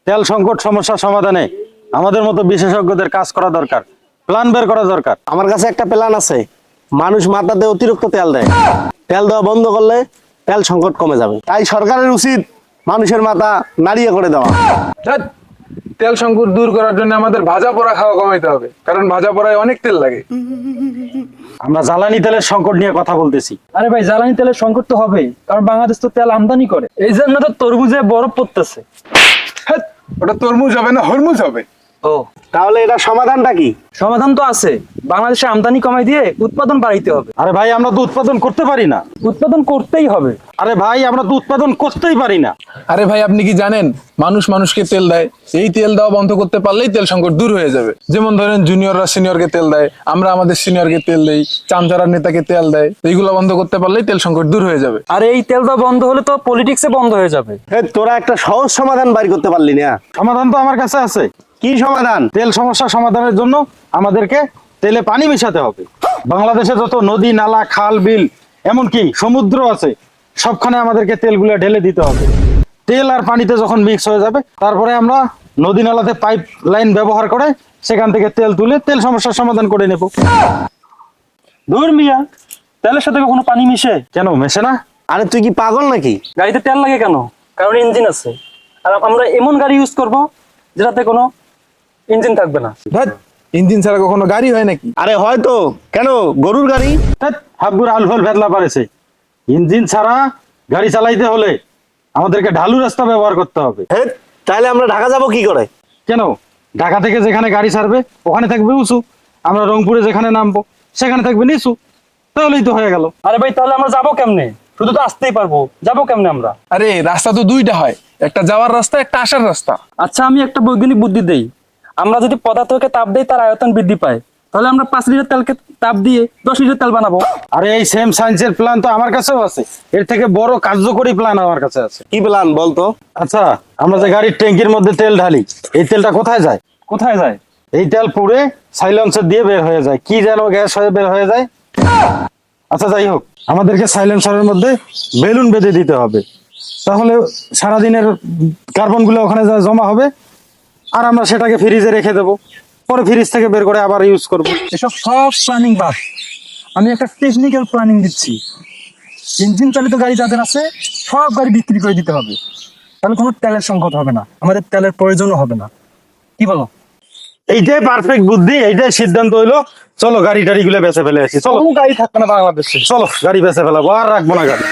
তেল সংকট সমস্যা সমাধানে আমাদের মতো বিশেষজ্ঞদের কাজ করা দরকার, প্ল্যান বের করা দরকার। আমার কাছে একটা প্ল্যান আছে। মানুষ মাথাতে অতিরিক্ত তেল দেয়, তেল দেওয়া বন্ধ করলে তেল সংকট কমে যাবে। তাই সরকারের উচিত মানুষের মাথা নাড়িয়ে করে দেওয়া। ধ্যাৎ, তেল সংকট দূর করার জন্য আমাদের ভাজা পোড়া খাওয়া কমাইতে হবে, কারণ ভাজা পোড়ায় অনেক তেল লাগে। আমরা জ্বালানি তেলের সংকট নিয়ে কথা বলতেছি। আরে ভাই, জ্বালানি তেলের সংকট তো হবে, কারণ বাংলাদেশ তো তেল আমদানি করে, এই জন্য তো তরমুজে বরফ পড়তেছে। ধ্যাৎ, ওটা তরমুজ হবে না হরমুজ হবে। ও, তাহলে এটা সমাধানটা কি? সমাধান তো আছে, বাংলাদেশে আমদানি কমাই দিয়ে উৎপাদন বাড়াইতে হবে। আরে ভাই, আমরা তো উৎপাদন করতে পারি না। উৎপাদন করতেই হবে। আরে ভাই, আমরা তো উৎপাদন করতেই পারি না। আরে ভাই, আপনি কি জানেন মানুষ মানুষকে তেল দেয়? এই তেল দেওয়া বন্ধ করতে পারলেই তেল সংকট দূর হয়ে যাবে। যেমন ধরেন জুনিয়ররা সিনিয়রকে তেল দেয়, আমরা আমাদের সিনিয়রকে তেল দেই, চামচারার নেতাকে তেল দেয়। এইগুলো বন্ধ করতে পারলেই তেল সংকট দূর হয়ে যাবে। আর এই তেল দেওয়া বন্ধ হলে তো পলিটিক্সে বন্ধ হয়ে যাবে। তোরা একটা সহজ সমাধান বাইর করতে পারলি না? সমাধান তো আমার কাছে আছে। কি সমাধান? তেল সমস্যা সমাধানের জন্য আমাদেরকে তেলে পানি মিশাতে হবে। বাংলাদেশে যত নদী নালা খাল বিল এমনকি সমুদ্র আছে, সবখানে আমাদেরকে তেলগুলো ঢেলে দিতে হবে। তেল আর পানিতে যখন মিক্স হয়ে যাবে, তারপরে আমরা নদী নালাতে পাইপ লাইন ব্যবহার করে সেখান থেকে তেল তুলে তেল সমস্যার সমাধান করে নেব। দূর মিয়া, তেলের সাথে কখনো পানি মিশে? কেন মেশে না? আরে তুই কি পাগল নাকি? গাড়িতে তেল লাগে কেন? কারণ ইঞ্জিন আছে। আর আমরা এমন গাড়ি ইউজ করব যেটাতে কোনো ইঞ্জিন থাকবে না। ধ্যাৎ, ইঞ্জিন ছাড়া কখনো গাড়ি হয় নাকি? আরে হয়তো, কেন গরুর গাড়ি? হাবগুর আলফাল ভেদলা পারেছে। ইঞ্জিন ছাড়া গাড়ি চালাইতে হলে আমাদেরকে ঢালু রাস্তা ব্যবহার করতে হবে। তাহলে আমরা ঢাকা যাব কি করে? কেন? ঢাকা থেকে যেখানে গাড়ি ছাড়বে ওখানে থাকবে উঁচু, আমরা রংপুরে যেখানে নামবো সেখানে থাকবে নিচু, তাহলেই তো হয়ে গেল। আরে ভাই, তাহলে আমরা যাবো কেমনে? শুধু তো আসতেই পারবো, যাবো কেমনে আমরা? আরে রাস্তা তো দুইটা হয়, একটা যাওয়ার রাস্তা, একটা আসার রাস্তা। আচ্ছা, আমি একটা বৈজ্ঞানিক বুদ্ধি দেই। আমরা যদি পদার্থকে তাপ দেই, তার আয়তন বৃদ্ধি পায়। তাহলে আমরা 5 লিটার তেলকে তাপ দিয়ে 10 লিটার তেল বানাবো। আরে এই সেম সায়েন্সের প্ল্যান তো আমার কাছেও আছে। এর থেকে বড় কার্যকরী প্ল্যান আমার কাছে আছে। কি প্ল্যান বলতো? আচ্ছা, আমরা যে গাড়ির ট্যাঙ্কির মধ্যে তেল ঢালি, এই তেলটা কোথায় যায়? কোথায় যায়? এই তেল পুড়ে সাইলেন্সার দিয়ে বের হয়ে যায়, কি যেন গ্যাস হয়ে বের হয়ে যায়। আচ্ছা যাই হোক, আমাদেরকে সাইলেন্সারের মধ্যে বেলুন বেঁধে দিতে হবে, তাহলে সারাদিনের কার্বন গুলো ওখানে জমা হবে, আর আমরা সেটাকে ফ্রিজে রেখে দেবো, পরে ফ্রিজ থেকে বের করে আবার ইউজ করব। এসব সব প্ল্যানিং বাদ, আমি একটা টেকনিক্যাল প্ল্যানিং দিচ্ছি। ইঞ্জিন চালিত গাড়ি যাদের আছে সব গাড়ি বিক্রি করে দিতে হবে, তাহলে কোনো তেলের সংকট হবে না, আমাদের তেলের প্রয়োজনও হবে না। কি বলো? এইটাই পারফেক্ট বুদ্ধি, এইটাই সিদ্ধান্ত হইলো। চলো গাড়ি টাড়ি গুলো বেঁচে ফেলে আসি। চলো, কোনো গাড়ি থাকবে না বাংলাদেশে। চলো গাড়ি বেঁচে ফেলাবো, আর রাখবো না গাড়ি।